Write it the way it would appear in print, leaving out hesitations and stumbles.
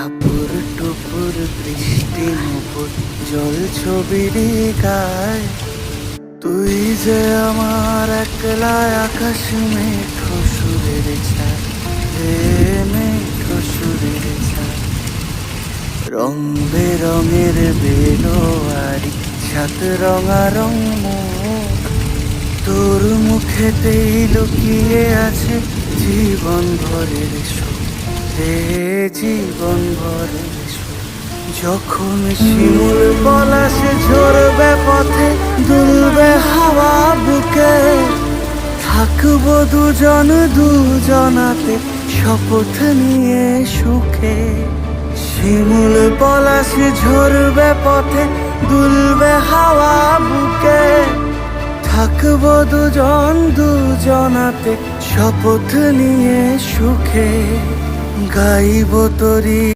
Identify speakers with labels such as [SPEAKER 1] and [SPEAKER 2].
[SPEAKER 1] টাপুর টুপুর বৃষ্টি নুপুর জল ছবির গায়। তুই যে আমার একলা আকাশ মেঠো সুরের ছায়, হে মেঠো সুরের ছায়। রং বেরঙের বেলোয়ারি সাত রঙারং মুখ, তোর মুখেতেই লুকিয়ে আছে জীবন ভরের সুখ, হে জীবন ভরের সুখ। যখন শিমুল পলাশে ঝরবে পথে দুলবে হাওয়া বুকে, থাকবো দুজন দুজনাতে শপথ নিয়ে সুখে। শিমুল পলাশে ঝরবে পথে দুলবে হাওয়া বুকে, থাকবো দুজন দুজনাতে শপথ নিয়ে সুখে। গাইব তোরি